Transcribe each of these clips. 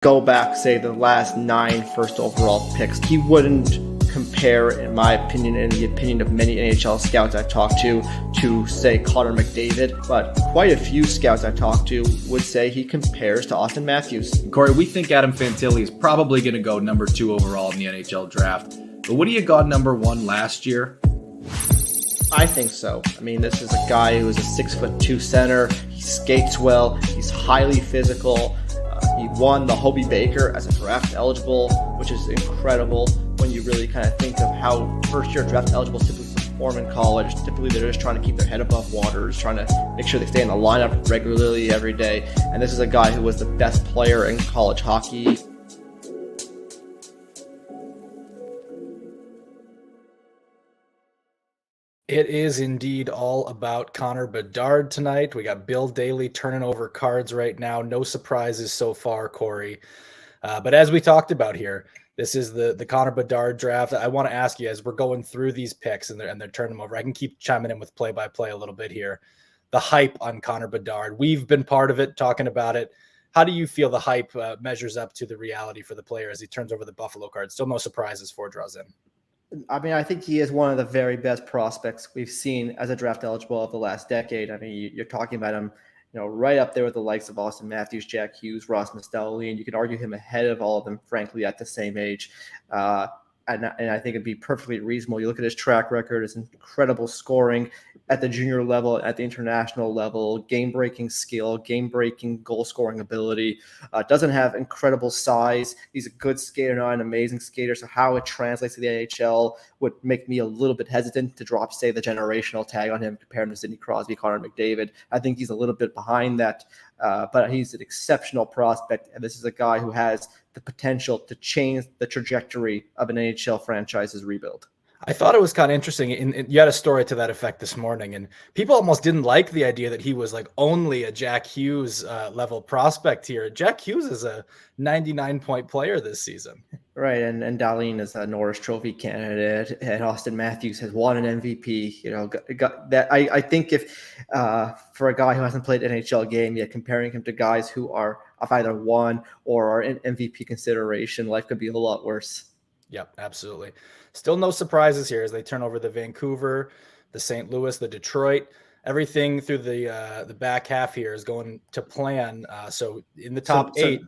go back, say, the last 9 first overall picks, he wouldn't compare, in my opinion, and the opinion of many NHL scouts I've talked to, say, Connor McDavid. But quite a few scouts I've talked to would say he compares to Austin Matthews. Corey, we think Adam Fantilli is probably going to go number 2 overall in the NHL draft. But what do you got number 1 last year? I think so. I mean, this is a guy who is a 6'2" center. He skates well. He's highly physical. He won the Hobey Baker as a draft eligible, which is incredible when you really kind of think of how first-year draft eligibles typically perform in college. Typically, they're just trying to keep their head above water, just trying to make sure they stay in the lineup regularly every day. And this is a guy who was the best player in college hockey. It is indeed all about Connor Bedard tonight. We got Bill Daly turning over cards right now. No surprises so far, Corey. But as we talked about here, this is the Connor Bedard draft. I want to ask you, as we're going through these picks and they're turning them over, I can keep chiming in with play-by-play a little bit here. The hype on Connor Bedard. We've been part of it, talking about it. How do you feel the hype measures up to the reality for the player as he turns over the Buffalo card? Still no surprises for draws in. I mean, I think he is one of the very best prospects we've seen as a draft eligible of the last decade. I mean, you're talking about him, right up there with the likes of Austin Matthews, Jack Hughes, Rasmus Dahlin. You could argue him ahead of all of them, frankly, at the same age. And I think it'd be perfectly reasonable. You look at his track record, his incredible scoring at the junior level, at the international level, game-breaking skill, game-breaking goal-scoring ability. Doesn't have incredible size. He's a good skater, not an amazing skater. So how it translates to the NHL would make me a little bit hesitant to drop, say, the generational tag on him, compare him to Sidney Crosby, Connor McDavid. I think he's a little bit behind that, but he's an exceptional prospect. And this is a guy who has the potential to change the trajectory of an NHL franchise's rebuild. I thought it was kind of interesting. You had a story to that effect this morning, and people almost didn't like the idea that he was like only a Jack Hughes level prospect here. Jack Hughes is a 99-point player this season. Right, and Dahlin is a Norris Trophy candidate, and Austin Matthews has won an MVP. Got that. I think if for a guy who hasn't played an NHL game yet, comparing him to guys who are of either won or are in MVP consideration, life could be a lot worse. Yep, absolutely. Still no surprises here as they turn over the Vancouver, the St. Louis, the Detroit. Everything through the back half here is going to plan. So in the top 8,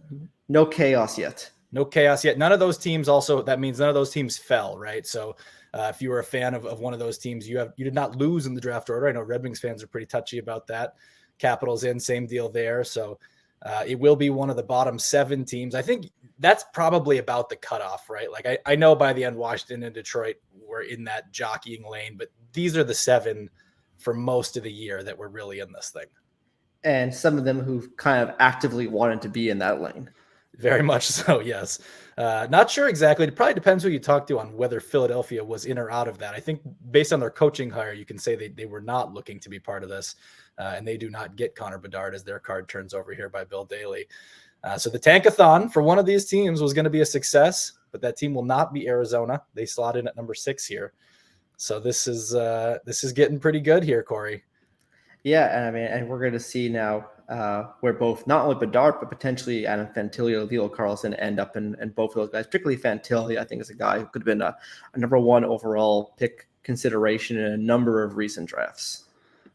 no chaos yet. No chaos yet. None of those teams that means none of those teams fell, right? So if you were a fan of one of those teams, you did not lose in the draft order. I know Red Wings fans are pretty touchy about that. Capitals in, same deal there. So it will be one of the bottom 7 teams. I think that's probably about the cutoff, right? Like I know by the end, Washington and Detroit were in that jockeying lane, but these are the 7 for most of the year that were really in this thing. And some of them who kind of actively wanted to be in that lane. Very much so, yes. Not sure exactly. It probably depends who you talk to on whether Philadelphia was in or out of that. I think based on their coaching hire, you can say they were not looking to be part of this, and they do not get Connor Bedard as their card turns over here by Bill Daly. So the tankathon for one of these teams was going to be a success, but that team will not be Arizona. They slot in at number 6 here. So this is getting pretty good here, Corey. Yeah, and we're going to see now where both not only Bedard but potentially Adam Fantilli or Leo Carlson end up in both of those guys. Particularly Fantilli, I think, is a guy who could have been a number 1 overall pick consideration in a number of recent drafts.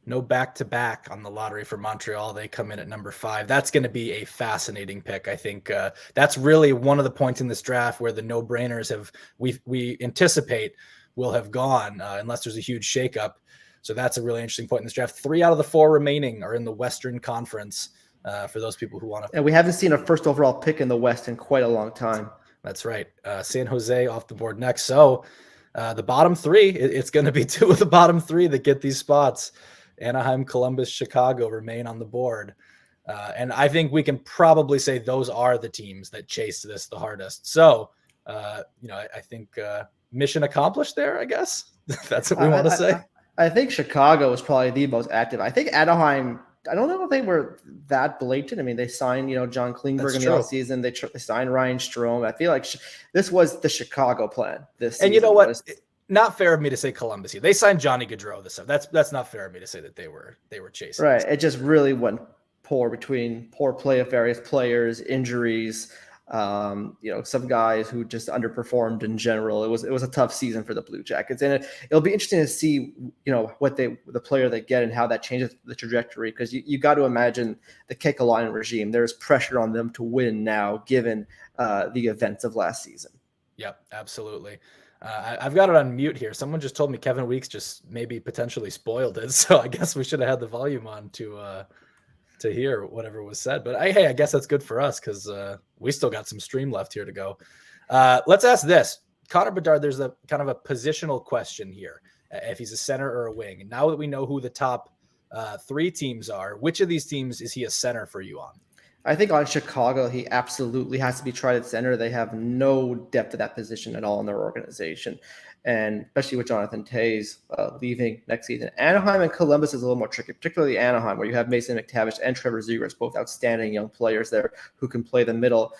No back-to-back on the lottery for Montreal. They come in at number 5. That's going to be a fascinating pick. I think that's really one of the points in this draft where the no-brainers we anticipate will have gone unless there's a huge shakeup. So that's a really interesting point in this draft. 3 out of the 4 remaining are in the Western Conference for those people who want to. And we haven't seen a first overall pick in the West in quite a long time. That's right. San Jose off the board next. So the bottom 3, it's going to be 2 of the bottom 3 that get these spots. Anaheim, Columbus, Chicago remain on the board. And I think we can probably say those are the teams that chased this the hardest. So, I think mission accomplished there, I guess. That's what we want to say. I think Chicago was probably the most active. I think Anaheim, I don't know if they were that blatant. I mean, they signed, John Klingberg in the offseason. They signed Ryan Strome. I feel like this was the Chicago plan this season. And you know what? Not fair of me to say Columbus here. They signed Johnny Gaudreau this time. That's not fair of me to say that they were chasing. Right. It just really went poor between poor play of various players, injuries. Some guys who just underperformed in general. It was a tough season for the Blue Jackets, and it'll be interesting to see what the player they get and how that changes the trajectory, because you got to imagine the Kekalainen regime. There's pressure on them to win now, given the events of last season. Yep, absolutely. I've got it on mute here. Someone just told me Kevin Weeks just maybe potentially spoiled it, so I guess we should have had the volume on to hear whatever was said. But I guess that's good for us, because we still got some stream left here to go. Let's ask this. Connor Bedard, there's a kind of a positional question here, if he's a center or a wing. Now that we know who the top 3 teams are, which of these teams is he a center for you on? I think on Chicago, he absolutely has to be tried at center. They have no depth at that position at all in their organization, and especially with Jonathan Toews leaving next season. Anaheim and Columbus is a little more tricky, particularly Anaheim, where you have Mason McTavish and Trevor Zegras, both outstanding young players there who can play the middle.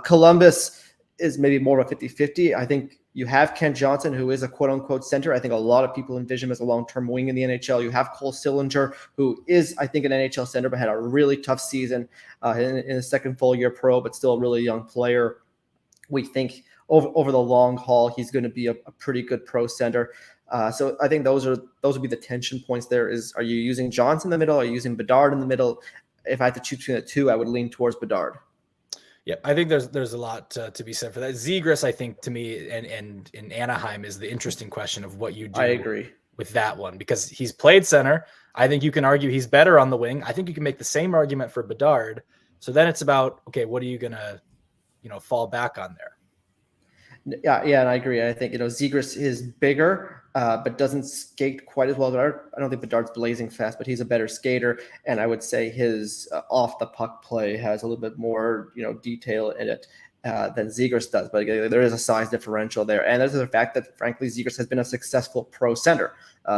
Columbus is maybe more of a 50-50. I think you have Kent Johnson, who is a quote-unquote center. I think a lot of people envision him as a long-term wing in the NHL. You have Cole Sillinger, who is, I think, an NHL center, but had a really tough season in his second full-year pro, but still a really young player. We think over the long haul, he's going to be a pretty good pro center. So I think those would be the tension points there. Are you using Johnson in the middle? Are you using Bedard in the middle? If I had to choose between the two, I would lean towards Bedard. Yeah, I think there's a lot to be said for that. Zegras, I think, to me, and in Anaheim is the interesting question of what you do. I agree with that one, because he's played center. I think you can argue he's better on the wing. I think you can make the same argument for Bedard. So then it's about, okay, what are you gonna, fall back on there? Yeah, and I agree. I think Zegras is bigger, but doesn't skate quite as well. I don't think Bedard's blazing fast, but he's a better skater, and I would say his off the puck play has a little bit more detail in it than Zegras does. But there is a size differential there, and there's the fact that frankly Zegras has been a successful pro center.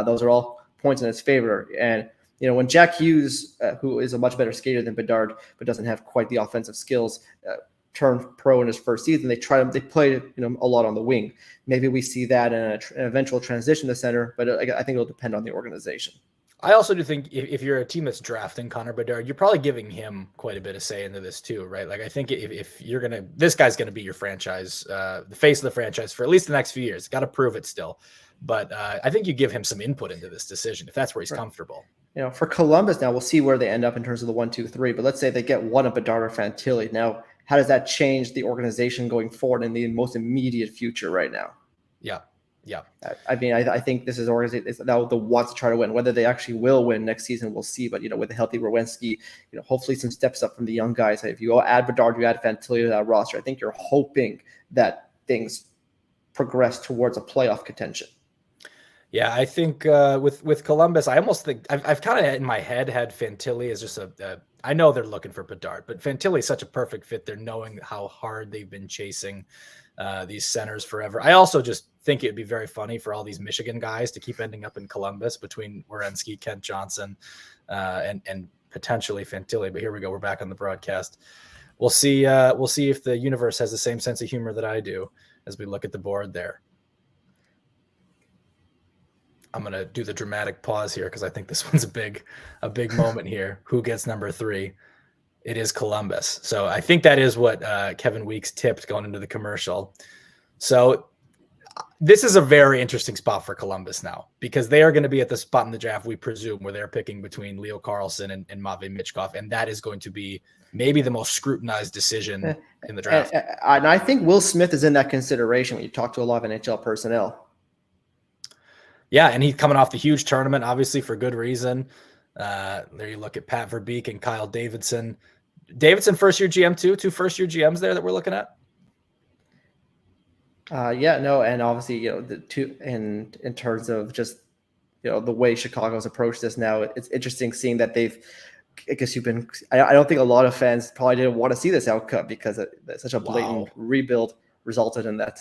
Those are all points in his favor. And when Jack Hughes, who is a much better skater than Bedard, but doesn't have quite the offensive skills, turned pro in his first season, they played a lot on the wing. Maybe we see that in an eventual transition to center, but I think it'll depend on the organization. I also do think if you're a team that's drafting Connor Bedard, you're probably giving him quite a bit of say into this too, right? Like I think if you're this guy's gonna be your franchise, the face of the franchise for at least the next few years. Got to prove it still, but I think you give him some input into this decision if that's where he's comfortable. For Columbus now, we'll see where they end up in terms of the 1, 2, 3. But let's say they get one of Bedard or Fantilli. Now, how does that change the organization going forward in the most immediate future right now? Yeah. I mean, I think this is organization that wants to try to win. Whether they actually will win next season, we'll see. But with a healthy Werenski, hopefully some steps up from the young guys. If you add Bedard, you add Fantilli to that roster. I think you're hoping that things progress towards a playoff contention. Yeah, I think with Columbus, I almost think I've kind of in my head had Fantilli as just I know they're looking for Bedard, but Fantilli is such a perfect fit there, knowing how hard they've been chasing these centers forever. I also just think it'd be very funny for all these Michigan guys to keep ending up in Columbus between Werenski, Kent Johnson, and potentially Fantilli. But here we go, we're back on the broadcast. We'll see if the universe has the same sense of humor that I do as we look at the board there. I'm going to do the dramatic pause here because I think this one's a big moment here. Who gets number 3? It is Columbus. So I think that is what Kevin Weeks tipped going into the commercial. So this is a very interesting spot for Columbus now, because they are going to be at the spot in the draft, we presume, where they're picking between Leo Carlsson and Matvei Michkov. And that is going to be maybe the most scrutinized decision in the draft. And I think Will Smith is in that consideration when you talk to a lot of NHL personnel. Yeah, and he's coming off the huge tournament, obviously for good reason. There you look at Pat Verbeek and Kyle Davidson. Davidson, first-year GM too. 2 first-year GMs there that we're looking at. And obviously, the two in terms of just the way Chicago's approached this now, it's interesting seeing that they've. I guess I don't think a lot of fans probably didn't want to see this outcome because such a blatant rebuild resulted in that.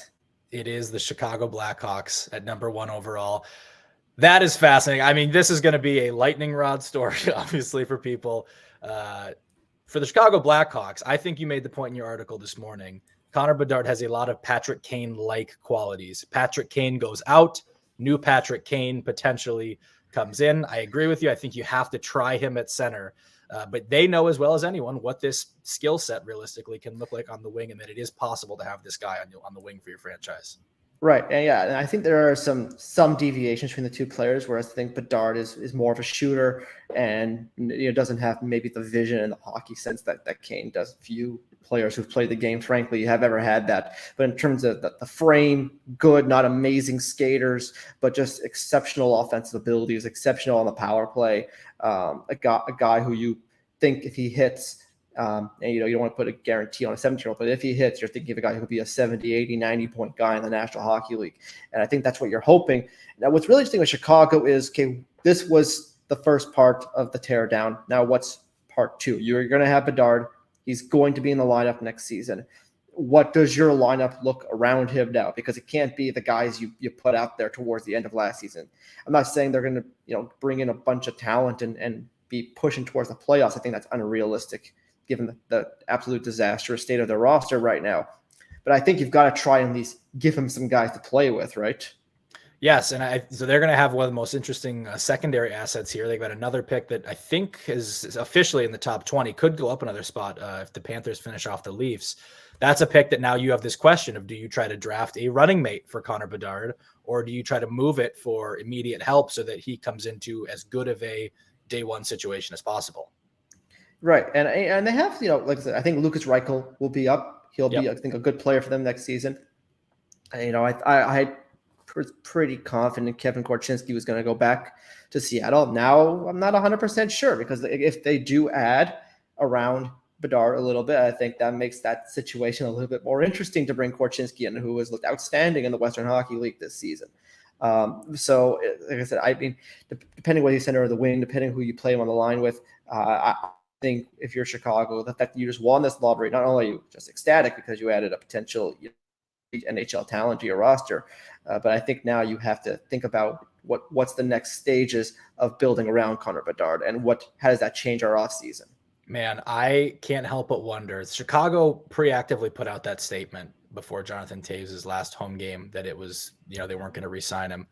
It is the Chicago Blackhawks at number 1 overall. That is fascinating. I mean, this is going to be a lightning rod story, obviously, for people. For the Chicago Blackhawks, I think you made the point in your article this morning. Connor Bedard has a lot of Patrick Kane-like qualities. Patrick Kane goes out. New Patrick Kane potentially comes in. I agree with you. I think you have to try him at center. But they know as well as anyone what this skill set realistically can look like on the wing, and that it is possible to have this guy on the wing for your franchise. Right. And I think there are some deviations between the two players, whereas I think Bedard is more of a shooter and doesn't have maybe the vision and the hockey sense that Kane does. Few players who've played the game, frankly, have ever had that. But in terms of the frame, good, not amazing skaters, but just exceptional offensive abilities, exceptional on the power play. A guy who you think if he hits, and you don't want to put a guarantee on a 17-year-old, but if he hits, you're thinking of a guy who could be a 70, 80, 90-point guy in the National Hockey League. And I think that's what you're hoping. Now, what's really interesting with Chicago is, okay, this was the first part of the tear down. Now, what's part two? You're going to have Bedard. He's going to be in the lineup next season. What does your lineup look around him now? Because it can't be the guys you put out there towards the end of last season. I'm not saying they're going to bring in a bunch of talent and be pushing towards the playoffs. I think that's unrealistic, given the absolute disastrous state of their roster right now. But I think you've got to try and at least give him some guys to play with, right? Yes, and so they're going to have one of the most interesting secondary assets here. They've got another pick that I think is officially in the top 20, could go up another spot if the Panthers finish off the Leafs. That's a pick that now you have this question of, do you try to draft a running mate for Connor Bedard, or do you try to move it for immediate help so that he comes into as good of a day one situation as possible? Right, and they have, like I said, I think Lucas Reichel will be up. He'll be, I think, a good player for them next season. And, I was pretty confident Kevin Korchinski was going to go back to Seattle. Now I'm not 100% sure, because if they do add around Bedard a little bit, I think that makes that situation a little bit more interesting to bring Korchinski in, who has looked outstanding in the Western Hockey League this season. So, like I said, I mean, depending whether you center or the wing, depending who you play him on the line with, I think if you're Chicago, the fact that you just won this lottery, not only are you just ecstatic because you added a potential NHL talent to your roster, but I think now you have to think about what's the next stages of building around Connor Bedard, and how does that change our offseason? Man, I can't help but wonder. Chicago preactively put out that statement before Jonathan Toews' last home game that it was, they weren't going to re-sign him.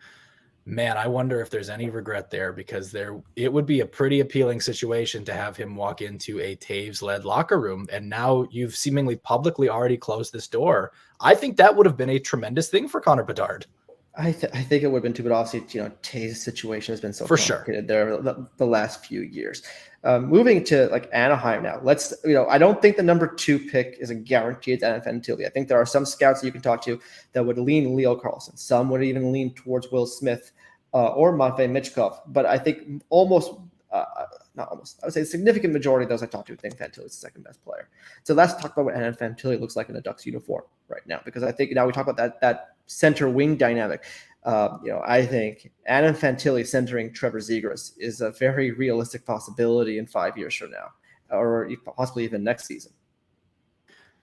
Man, I wonder if there's any regret there, because it would be a pretty appealing situation to have him walk into a Toews-led locker room, and now you've seemingly publicly already closed this door. I think that would have been a tremendous thing for Connor Bedard. I think it would have been too, but obviously, Toews' situation has been so for complicated there the last few years. Moving to Anaheim now. I don't think the number 2 pick is a guarantee. It's Adam Fantilli. I think there are some scouts that you can talk to that would lean Leo Carlson. Some would even lean towards Will Smith or Matvei Michkov. But I think not almost, I would say a significant majority of those I talked to think Fantilli is the second best player. So let's talk about what Adam Fantilli looks like in a Ducks uniform right now, because I think now we talk about that center wing dynamic. I think Adam Fantilli centering Trevor Zegras is a very realistic possibility in 5 years from now, or possibly even next season.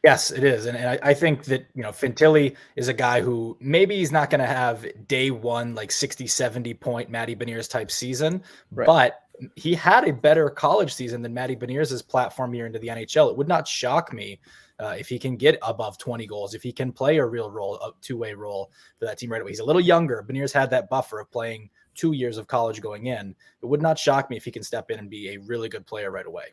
Yes, it is. And I think that, Fantilli is a guy who maybe he's not going to have day one, 60, 70 point Matty Beniers type season, right, but he had a better college season than Matty Beniers' platform year into the NHL. It would not shock me if he can get above 20 goals, if he can play a real role, a two-way role for that team right away. He's a little younger. Beniers had that buffer of playing 2 years of college going in. It would not shock me if he can step in and be a really good player right away.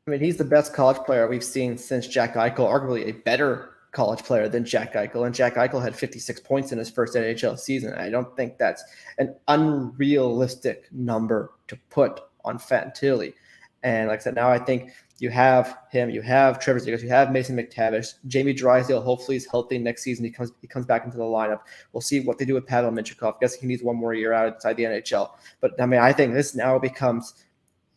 I mean, he's the best college player we've seen since Jack Eichel, arguably a better college player than Jack Eichel. And Jack Eichel had 56 points in his first NHL season. I don't think that's an unrealistic number to put on Fantilli. And like I said, now I think you have him, you have Trevor Zegras, you have Mason McTavish, Jamie Drysdale hopefully is healthy next season. He comes back into the lineup. We'll see what they do with Pavel Mintyukov. I guess he needs one more year out inside the NHL. But I mean, I think this now becomes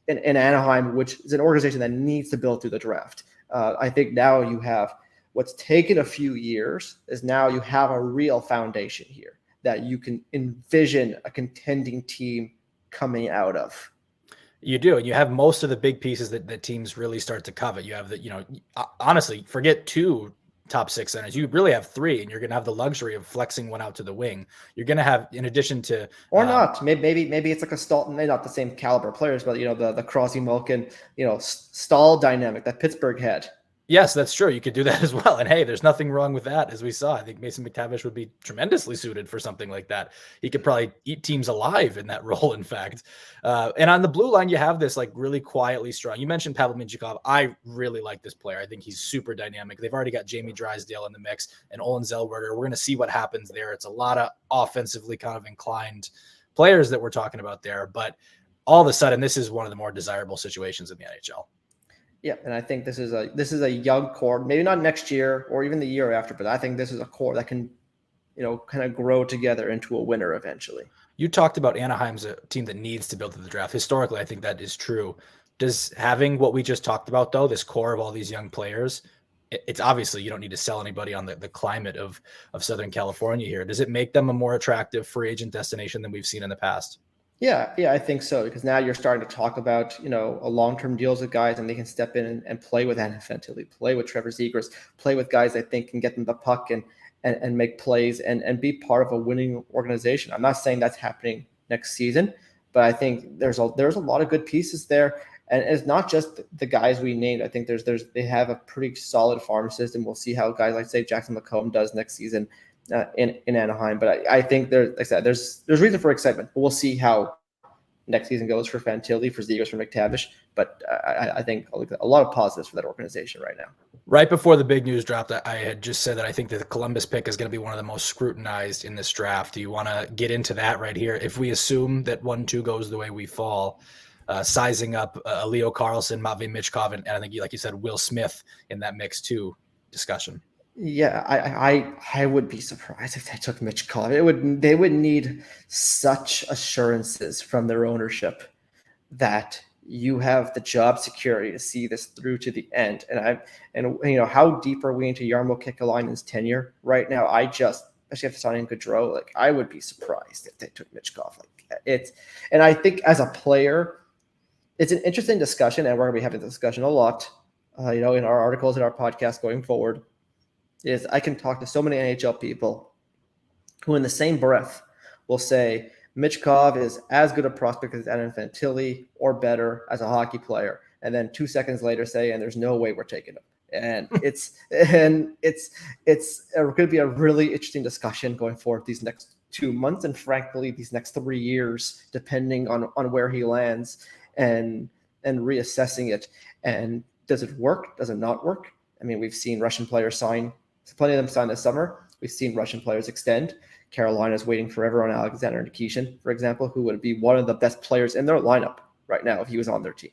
in Anaheim, which is an organization that needs to build through the draft. I think now you have what's taken a few years is now you have a real foundation here that you can envision a contending team coming out of. You do. And you have most of the big pieces that teams really start to covet. You have honestly, forget 2 top 6 centers. You really have 3, and you're going to have the luxury of flexing one out to the wing. You're going to have, in addition to, or not, maybe it's like a Stahl, maybe not the same caliber players, but the Crosby Malkin, Stahl dynamic that Pittsburgh had. Yes, that's true. You could do that as well. And hey, there's nothing wrong with that, as we saw. I think Mason McTavish would be tremendously suited for something like that. He could probably eat teams alive in that role, in fact. And on the blue line, you have this like really quietly strong. You mentioned Pavel Mintyukov. I really like this player. I think he's super dynamic. They've already got Jamie Drysdale in the mix and Olin Zellweger. We're going to see what happens there. It's a lot of offensively kind of inclined players that we're talking about there. But all of a sudden, this is one of the more desirable situations in the NHL. Yeah, and I think this is a young core, maybe not next year or even the year after, but I think this is a core that can, kind of grow together into a winner eventually. You talked about Anaheim's a team that needs to build to the draft. Historically, I think that is true. Does having what we just talked about, though, this core of all these young players, it's obviously you don't need to sell anybody on the climate of Southern California here. Does it make them a more attractive free agent destination than we've seen in the past? Yeah, I think so, because now you're starting to talk about, a long-term deals with guys, and they can step in and play with Adam Fantilli, play with Trevor Zegras, play with guys I think can get them the puck and make plays and be part of a winning organization. I'm not saying that's happening next season, but I think there's a lot of good pieces there, and it's not just the guys we named. I think they have a pretty solid farm system. We'll see how guys like say Jackson McComb does next season. In Anaheim, but I think like I said, there's reason for excitement. We'll see how next season goes for Fantilli, for Zegras, for McTavish, but I think a lot of positives for that organization right now. Right before the big news dropped, I had just said that I think that the Columbus pick is going to be one of the most scrutinized in this draft. Do you want to get into that right here? If we assume that 1-2 goes the way we fall, sizing up Leo Carlsson, Matvei Michkov, and I think, like you said, Will Smith in that mix too discussion. Yeah, I would be surprised if they took Michkov. They would need such assurances from their ownership that you have the job security to see this through to the end. And how deep are we into Jarmo Kekalainen's tenure right now? Especially after signing Gaudreau, like I would be surprised if they took Michkov. And I think as a player, it's an interesting discussion, and we're gonna be having this discussion a lot, in our articles and our podcast going forward. Is I can talk to so many NHL people who in the same breath will say Michkov is as good a prospect as Adam Fantilli or better as a hockey player. And then 2 seconds later say, and there's no way we're taking him. And it's going to be a really interesting discussion going forward these next 2 months. And frankly, these next 3 years, depending on where he lands and reassessing it. And does it work? Does it not work? I mean, we've seen Russian players sign. Plenty of them signed this summer. We've seen Russian players extend. Carolina's waiting forever on Alexander Nikishin, for example, who would be one of the best players in their lineup right now if he was on their team.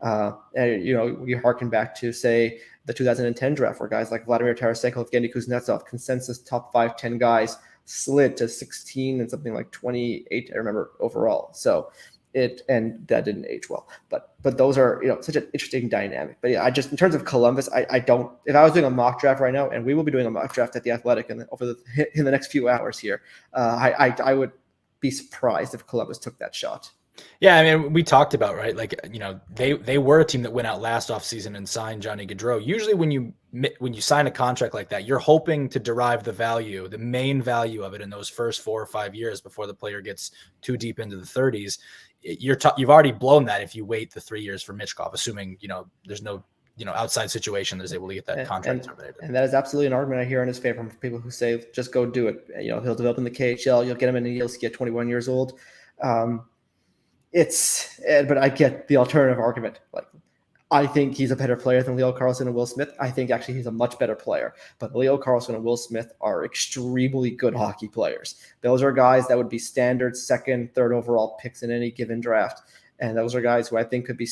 We harken back to, say, the 2010 draft where guys like Vladimir Tarasenko, Evgeny Kuznetsov, consensus top 5-10 guys, slid to 16 and something like 28, I remember, overall. So and that didn't age well, but those are such an interesting dynamic. But yeah, I just in terms of Columbus, I don't. If I was doing a mock draft right now, and we will be doing a mock draft at the Athletic in the next few hours here, I would be surprised if Columbus took that shot. Yeah, I mean, we talked about, right? Like, they were a team that went out last offseason and signed Johnny Gaudreau. Usually when you sign a contract like that, you're hoping to derive the main value of it in those first 4 or 5 years before the player gets too deep into the 30s. You've already blown that if you wait the 3 years for Michkov, assuming, there's no, outside situation that's able to get that contract terminated. And that is absolutely an argument I hear in his favor from people who say, just go do it. He'll develop in the KHL. You'll get him in the ELC at 21 years old. But I get the alternative argument. Like, I think he's a better player than Leo Carlsson and Will Smith. I think actually he's a much better player. But Leo Carlsson and Will Smith are extremely good hockey players. Those are guys that would be standard second, third overall picks in any given draft. And those are guys who I think could be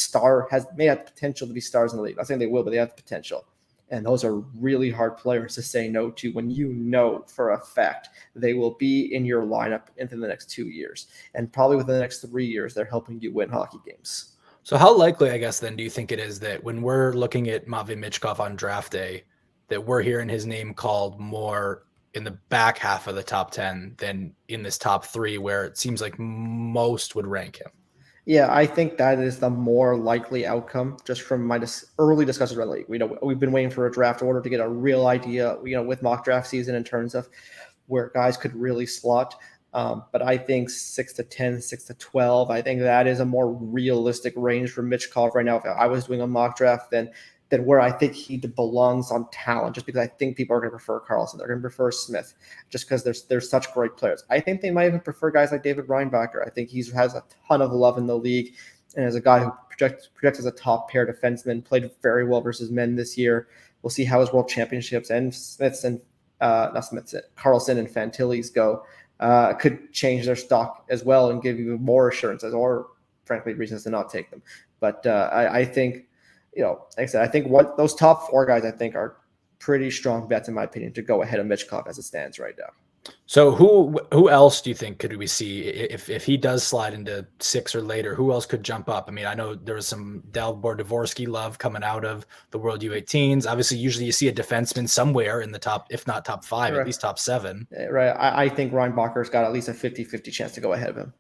may have the potential to be stars in the league. I'm not saying they will, but they have the potential. And those are really hard players to say no to when you know for a fact they will be in your lineup into the next 2 years. And probably within the next 3 years, they're helping you win hockey games. So how likely, I guess, then do you think it is that when we're looking at Matvei Michkov on draft day, that we're hearing his name called more in the back half of the top 10 than in this top 3 where it seems like most would rank him? Yeah, I think that is the more likely outcome just from my early discussions around the league. We've been waiting for a draft order to get a real idea, with mock draft season in terms of where guys could really slot. But I think 6 to 10, 6 to 12, I think that is a more realistic range for Michkov right now. If I was doing a mock draft, then than where I think he belongs on talent, just because I think people are going to prefer Carlson. They're going to prefer Smith just because there's such great players. I think they might even prefer guys like David Reinbacher. I think he has a ton of love in the league, and as a guy who projects as a top pair defenseman, played very well versus men this year. We'll see how his world championships and Carlson and Fantilli's go. Could change their stock as well and give you more assurances or, frankly, reasons to not take them. But I think, like I said, I think what those top 4 guys I think are pretty strong bets, in my opinion, to go ahead of Michkov as it stands right now. So who else do you think could we see if he does slide into 6 or later? Who else could jump up? I mean, I know there was some Dalibor Dvorsky love coming out of the World U18s. Obviously, usually you see a defenseman somewhere in the top, if not top 5, right, at least top 7. Right. I think Reinbacher's got at least a 50-50 chance to go ahead of him.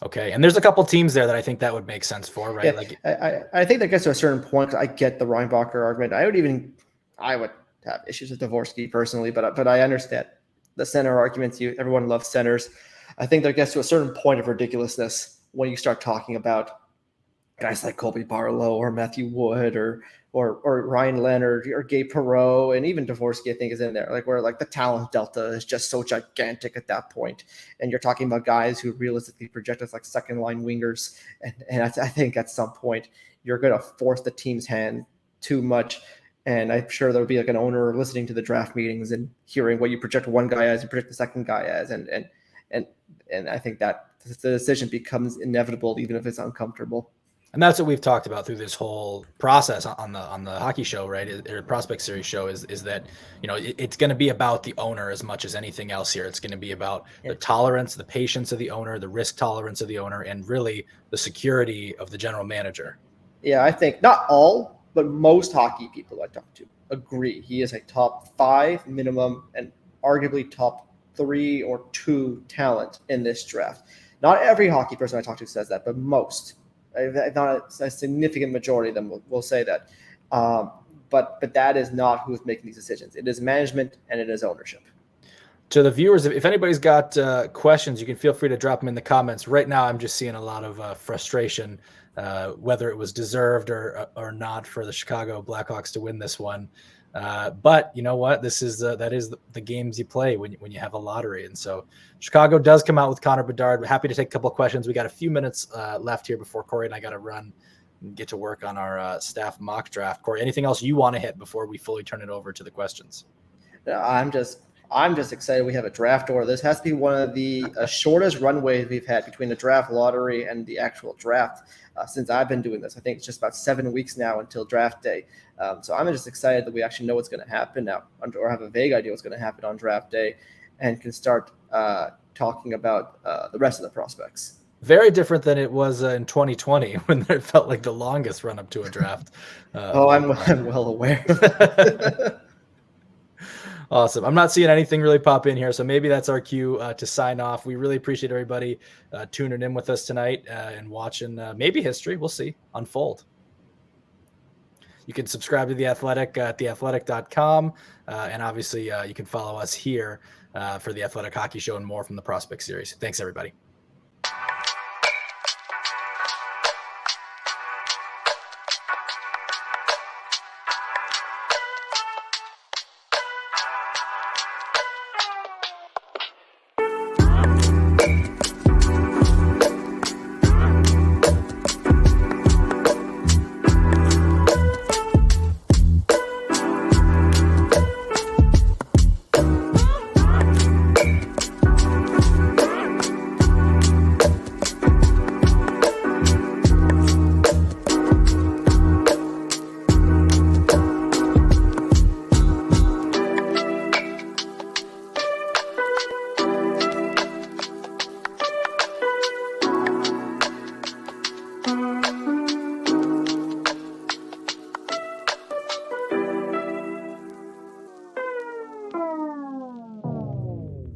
Okay, and there's a couple teams there that I think that would make sense for, right? Yeah, like I think that gets to a certain point. I get the Reinbacher argument. I would have issues with Dvorsky personally, but I understand the center arguments. Everyone loves centers. I think that gets to a certain point of ridiculousness when you start talking about guys like Colby Barlow or Matthew Wood or Ryan Leonard or Gabe Perreault, and even Dvorsky, I think, is in there. Like where like the talent delta is just so gigantic at that point, and you're talking about guys who realistically project as like second line wingers, and I think at some point you're going to force the team's hand too much. And I'm sure there'll be like an owner listening to the draft meetings and hearing what you project one guy as, you project the second guy as, and I think that the decision becomes inevitable, even if it's uncomfortable. And that's what we've talked about through this whole process on the hockey show, right? Or prospect series show is that, it's going to be about the owner as much as anything else here. It's going to be about the tolerance, the patience of the owner, the risk tolerance of the owner, and really the security of the general manager. Yeah, I think not all, but most hockey people I talk to agree he is a top 5 minimum and arguably top 3 or 2 talent in this draft. Not every hockey person I talk to says that, but most. Not a significant majority of them will say that. But that is not who's making these decisions. It is management and it is ownership. To the viewers, if anybody's got questions, you can feel free to drop them in the comments. Right now, I'm just seeing a lot of frustration, whether it was deserved or not for the Chicago Blackhawks to win this one. But you know what? That is the games you play when you have a lottery. And so Chicago does come out with Connor Bedard. We're happy to take a couple of questions. We got a few minutes left here before Corey and I got to run and get to work on our staff mock draft. Corey, anything else you want to hit before we fully turn it over to the questions? I'm just excited we have a draft order. This has to be one of the shortest runways we've had between the draft lottery and the actual draft since I've been doing this. I think it's just about 7 weeks now until draft day. So I'm just excited that we actually know what's going to happen now, or have a vague idea what's going to happen on draft day, and can start talking about the rest of the prospects. Very different than it was in 2020 when it felt like the longest run up to a draft. I'm well aware. Awesome. I'm not seeing anything really pop in here, so maybe that's our cue to sign off. We really appreciate everybody tuning in with us tonight and watching maybe history. We'll see unfold. You can subscribe to The Athletic at theathletic.com. And obviously, you can follow us here for the Athletic Hockey Show and more from the Prospect Series. Thanks, everybody.